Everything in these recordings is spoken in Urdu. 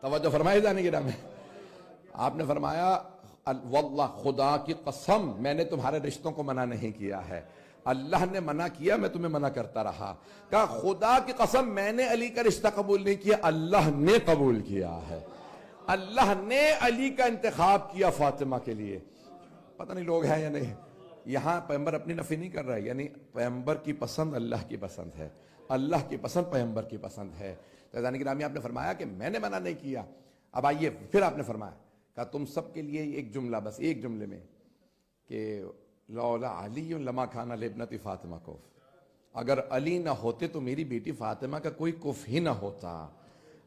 توجہ فرمائے جانے گرام میں آپ نے فرمایا واللہ خدا کی قسم میں نے تمہارے رشتوں کو منع نہیں کیا ہے، اللہ نے منع کیا میں تمہیں منع کرتا رہا. کہا خدا کی قسم میں نے علی کا رشتہ قبول نہیں کیا، اللہ نے قبول کیا ہے. اللہ نے علی کا انتخاب کیا فاطمہ کے لیے. پتہ نہیں لوگ ہیں یا نہیں. یہاں پیغمبر اپنی نفی نہیں کر رہا ہے، یعنی پیغمبر کی پسند اللہ کی پسند ہے، اللہ کی پسند پیغمبر کی پسند ہے. تو عزیزان گرامی آپ نے فرمایا کہ میں نے منع نہیں کیا. اب آئیے پھر آپ نے فرمایا کہ تم سب کے لیے ایک جملہ، بس ایک جملے میں، کہ لولا علی لما کان لابنت فاطمہ کف، اگر علی نہ ہوتے تو میری بیٹی فاطمہ کا کوئی کف ہی نہ ہوتا.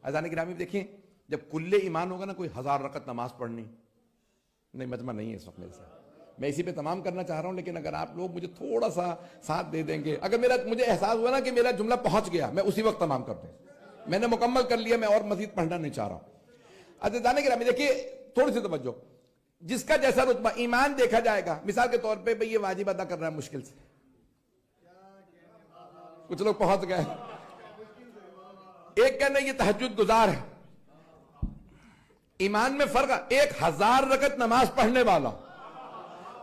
عزیزان گرامی دیکھیں، جب کل ایمان ہوگا نا، کوئی 1000 رکعت نماز پڑھنی نہیں، مجمع نہیں ہے اس وقت میرے ساتھ، میں اسی پہ تمام کرنا چاہ رہا ہوں، لیکن اگر آپ لوگ مجھے تھوڑا سا ساتھ دے دیں گے، اگر مجھے احساس ہوا نا کہ میرا جملہ پہنچ گیا، میں اسی وقت تمام کر دوں. میں نے مکمل کر لیا، میں اور مزید پڑھنا نہیں چاہ رہا ہوں. عزیزان گرامی دیکھیے تھوڑی سی توجہ، جس کا جیسا رتبہ ایمان دیکھا جائے گا. مثال کے طور پہ بھئی یہ واجب ادا کر رہا ہے مشکل سے، کچھ لوگ پہنچ گئے. ایک کہنا یہ تہجد گزار ہے، ایمان میں فرق ہے. 1000 رکعت نماز پڑھنے والا،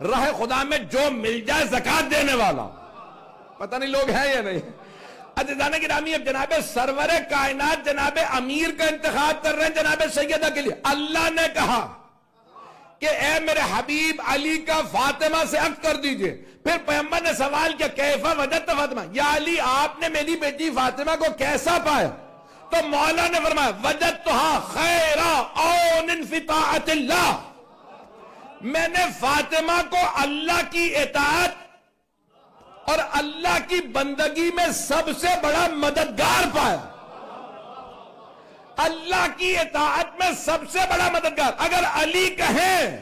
راہ خدا میں جو مل جائے زکات دینے والا. پتہ نہیں لوگ ہیں یا نہیں. عزیزان گرامی اب جناب سرور کائنات جناب امیر کا انتخاب کر رہے ہیں جناب سیدہ کے لیے. اللہ نے کہا کہ اے میرے حبیب علی کا فاطمہ سے عقد کر دیجئے. پھر پیغمبر نے سوال کیا کیفا وجدت فاطمہ، یا علی آپ نے میری بیٹی فاطمہ کو کیسا پایا؟ تو مولا نے فرمایا وجدتھا خیرا عون فی طاعت اللہ، میں نے فاطمہ کو اللہ کی اطاعت اور اللہ کی بندگی میں سب سے بڑا مددگار پایا. اللہ کی اطاعت میں سب سے بڑا مددگار. اگر علی کہیں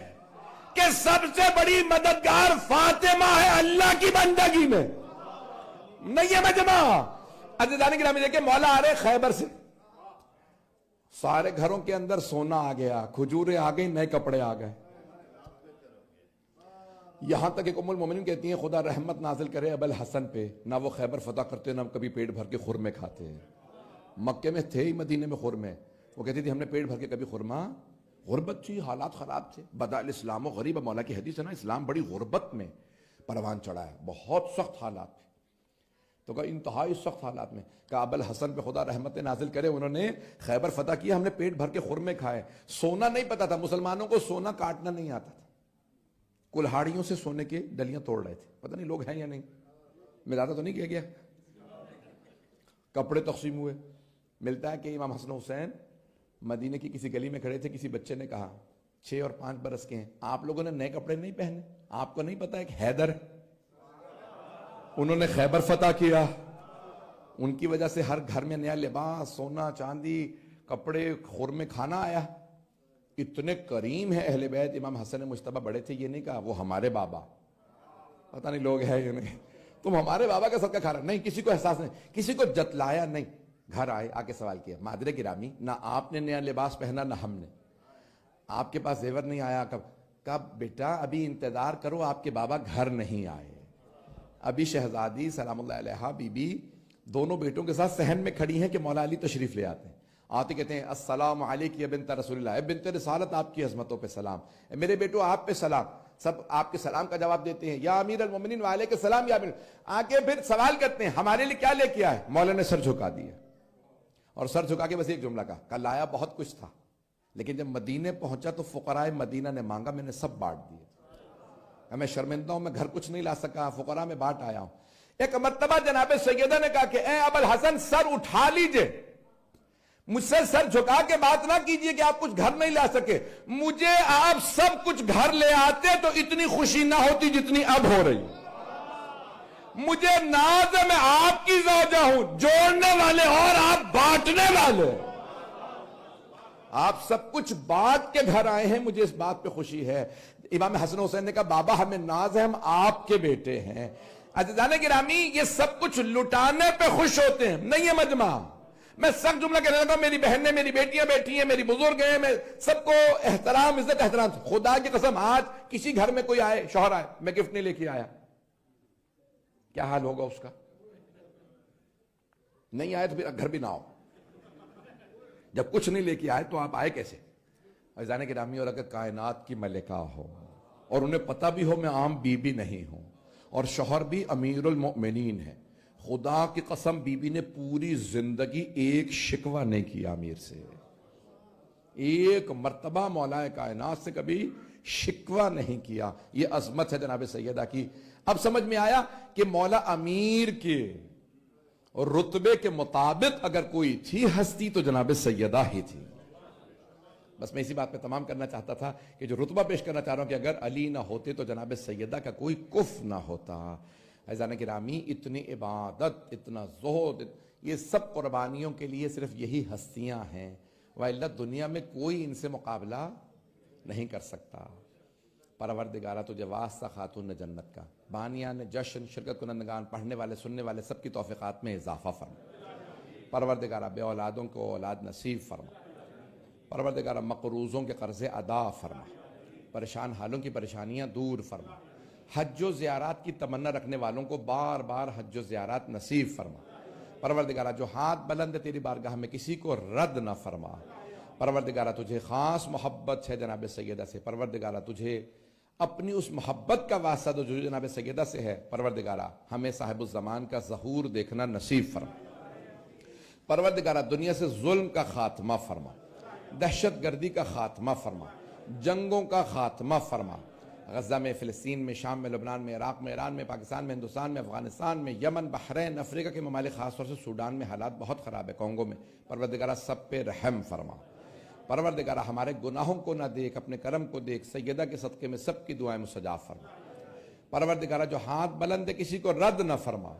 کہ سب سے بڑی مددگار فاطمہ ہے اللہ کی بندگی میں، نہیں ہے مجمع. عزیزان گرامی دیکھیں مولا آ رہے خیبر سے، سارے گھروں کے اندر سونا آ گیا، کھجوریں آ گئی، نئے کپڑے آ گئے. یہاں تک کہ ام المومنین کہتی ہیں خدا رحمت نازل کرے ابو الحسن پہ، نہ وہ خیبر فتح کرتے نہ کبھی پیٹ بھر کے خرمے کھاتے ہیں. مکے میں تھے ہی، مدینے میں خرمے. وہ کہتی تھی ہم نے پیٹ بھر کے کبھی خرما، غربت تھی، حالات خراب تھے. بدأ الاسلام غریب، مولا کی حدیث ہے نا، اسلام بڑی غربت میں پروان چڑھا ہے، بہت سخت حالات تھے. تو کہا انتہائی سخت حالات میں. کہا ابو الحسن پہ خدا رحمت نازل کرے، انہوں نے خیبر فتح کیا، ہم نے پیٹ بھر کے خرمے کھائے. سونا نہیں پتا تھا مسلمانوں کو، سونا کاٹنا نہیں آتا تھا، کلہاڑیوں سے سونے کے ڈلیاں توڑ رہے تھے. پتہ نہیں لوگ ہیں یا نہیں، میں زیادہ تو نہیں کیا گیا. کپڑے تقسیم ہوئے. ملتا ہے کہ امام حسن حسین مدینے کی کسی گلی میں کھڑے تھے، کسی بچے نے کہا 6 اور 5 برس کے ہیں، آپ لوگوں نے نئے کپڑے نہیں پہنے، آپ کو نہیں پتا ہے کہ حیدر انہوں نے خیبر فتح کیا، ان کی وجہ سے ہر گھر میں نیا لباس، سونا چاندی، کپڑے، خرمے، کھانا آیا. اتنے کریم ہیں اہل بیت. امام حسن مجتبی بڑے تھے، یہ نہیں کہا وہ ہمارے بابا. پتہ نہیں لوگ ہیں یا نہیں، تم ہمارے بابا کا صدقہ کھا رہے. نہیں، کسی کو احساس نہیں، کسی کو جتلایا نہیں. گھر آئے، آ کے سوال کیا مادر گرامی نہ آپ نے نیا لباس پہنا نہ ہم نے، آپ کے پاس زیور نہیں آیا. کب بیٹا ابھی انتظار کرو، آپ کے بابا گھر نہیں آئے. ابھی شہزادی سلام اللہ علیہا بی بی دونوں بیٹوں کے ساتھ صحن میں کھڑی ہیں کہ مولا علی تشریف لے آتے ہیں. آتے کہتے ہیں السلام علیک یا بنت رسول اللہ، اے بنت رسالت آپ کی عظمتوں پہ سلام، اے میرے بیٹو آپ پہ سلام. سب آپ کے سلام کا جواب دیتے ہیں یا امیر المومنین وعلیک السلام یا امیر. آگے پھر سوال کرتے ہیں ہمارے لیے کیا لے کے آئے؟ مولا نے سر جھکا دیا، اور سر جھکا کے بس ایک جملہ کہا کہ لایا بہت کچھ تھا، لیکن جب مدینے پہنچا تو فقراء مدینہ نے مانگا، میں نے سب بانٹ دیے. میں شرمندہ ہوں، میں گھر کچھ نہیں لا سکا، فقراء میں بانٹ آیا ہوں. ایک مرتبہ جناب سیدہ نے کہا کہ اے ابو الحسن سر اٹھا لیجئے، مجھ سے سر جھکا کے بات نہ کیجئے کہ آپ کچھ گھر نہیں لا سکے. مجھے آپ سب کچھ گھر لے آتے تو اتنی خوشی نہ ہوتی جتنی اب ہو رہی. مجھے ناز ہے میں آپ کی زوجہ ہوں، جوڑنے والے اور آپ بانٹنے والے. آپ سب کچھ بانٹ کے گھر آئے ہیں، مجھے اس بات پہ خوشی ہے. امام حسن حسین نے کہا بابا ہمیں ناز ہے، ہم آپ کے بیٹے ہیں. عزیزان گرامی یہ سب کچھ لٹانے پہ خوش ہوتے ہیں، نہیں ہے مجمع. میں سخت جملہ کہنے لگا، میری بہنیں میری بیٹیاں بیٹھی ہیں، میری بزرگ ہیں، میں سب کو احترام عزت احترام. خدا کی قسم آج کسی گھر میں کوئی آئے، شوہر آئے، میں گفٹ نہیں لے کے آیا، کیا حال ہوگا اس کا؟ نہیں آئے تو پھر گھر بھی نہ آؤ. جب کچھ نہیں لے کے آئے تو آپ آئے کیسے؟ عزیزان گرامی، اور اگر کائنات کی ملکہ ہو اور انہیں پتہ بھی ہو میں عام بیوی نہیں ہوں اور شوہر بھی امیر المؤمنین ہے، خدا کی قسم بیوی نے پوری زندگی ایک شکوہ نہیں کیا امیر سے، ایک مرتبہ مولا کائنات سے کبھی شکوہ نہیں کیا. یہ عظمت ہے جناب سیدہ کی. اب سمجھ میں آیا کہ مولا امیر کے رتبے کے مطابق اگر کوئی تھی ہستی تو جناب سیدہ ہی تھی. بس میں اسی بات پہ تمام کرنا چاہتا تھا کہ جو رتبہ پیش کرنا چاہ رہا ہوں کہ اگر علی نہ ہوتے تو جناب سیدہ کا کوئی کف نہ ہوتا. عزیزان گرامی، اتنی عبادت، اتنا زہد، یہ سب قربانیوں کے لیے صرف یہی ہستیاں ہیں، وَإِلَّا دنیا میں کوئی ان سے مقابلہ نہیں کر سکتا. پروردگارہ تجھے واسطہ خاتون جنت کا، بانیان جشن، شرکت کنندگان، پڑھنے والے، سننے والے سب کی توفیقات میں اضافہ فرما. پروردگارہ بے اولادوں کو اولاد نصیب فرما. پروردگارہ مقروضوں کے قرض ادا فرما. پریشان حالوں کی پریشانیاں دور فرما. حج و زیارات کی تمنا رکھنے والوں کو بار بار حج و زیارات نصیب فرما. پروردگارہ جو ہاتھ بلند ہے تیری بارگاہ میں کسی کو رد نہ فرما. پروردگارہ تجھے خاص محبت ہے جناب سیدہ سے، پروردگارہ تجھے اپنی اس محبت کا واسطہ جو جناب سیدہ سے ہے، پروردگارہ ہمیں صاحب الزمان کا ظہور دیکھنا نصیب فرما. پروردگارہ دنیا سے ظلم کا خاتمہ فرما، دہشت گردی کا خاتمہ فرما، جنگوں کا خاتمہ فرما. غزہ میں، فلسطین میں، شام میں، لبنان میں، عراق میں، ایران میں، پاکستان میں، ہندوستان میں، افغانستان میں، یمن، بحرین، افریقہ کے ممالک، خاص طور سے سوڈان میں حالات بہت خراب ہے، کونگو میں. پروردگارہ سب پہ رحم فرما. پروردگارہ ہمارے گناہوں کو نہ دیکھ، اپنے کرم کو دیکھ. سیدہ کے صدقے میں سب کی دعائیں مستجاب فرما. پروردگارہ جو ہاتھ بلند ہے کسی کو رد نہ فرما.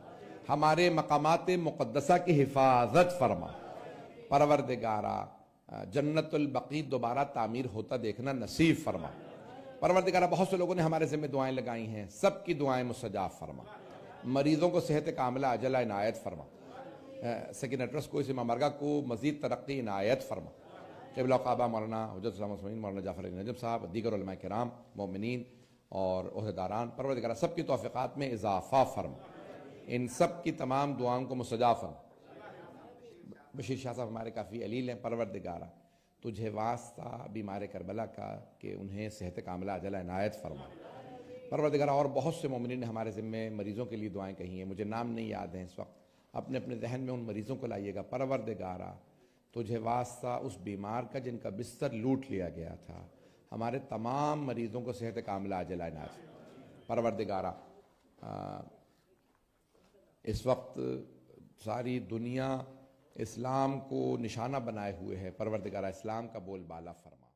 ہمارے مقامات مقدسہ کی حفاظت فرما. پروردگارہ جنت البقیع دوبارہ تعمیر ہوتا دیکھنا نصیب فرما. پروردگارہ بہت سے لوگوں نے ہمارے ذمہ دعائیں لگائی ہیں، سب کی دعائیں مستجاب فرما. مریضوں کو صحت کاملہ عاجلہ عنایت فرما. سکینہ ٹرسٹ کو، اس امام بارگاہ کو مزید ترقی عنایت فرما. قبلہ کعبہ مولانا حجت اسلام عثمین، مولانا جعفر علی نجم صاحب، دیگر علماء کرام، مومنین اور عہدیداران، پروردگارہ سب کی توفیقات میں اضافہ فرما. ان سب کی تمام دعاؤں کو مستجاب فرما. بشیر شاہ صاحب ہمارے کافی علیل ہیں، پروردگارہ تجھے واسطہ بیمار کربلا کا کہ انہیں صحت کاملہ عاجلہ عنایت فرما. پروردگارہ اور بہت سے مومنین نے ہمارے ذمے مریضوں کے لیے دعائیں کہی ہیں، مجھے نام نہیں یاد ہیں اس وقت، اپنے اپنے ذہن میں ان مریضوں کو لائیے گا. پروردگارہ تجھے واسطہ اس بیمار کا جن کا بستر لوٹ لیا گیا تھا، ہمارے تمام مریضوں کو صحت کاملہ عاجلہ عنایت. پروردگارہ اس وقت ساری دنیا اسلام کو نشانہ بنائے ہوئے ہے، پروردگارہ اسلام کا بول بالا فرما.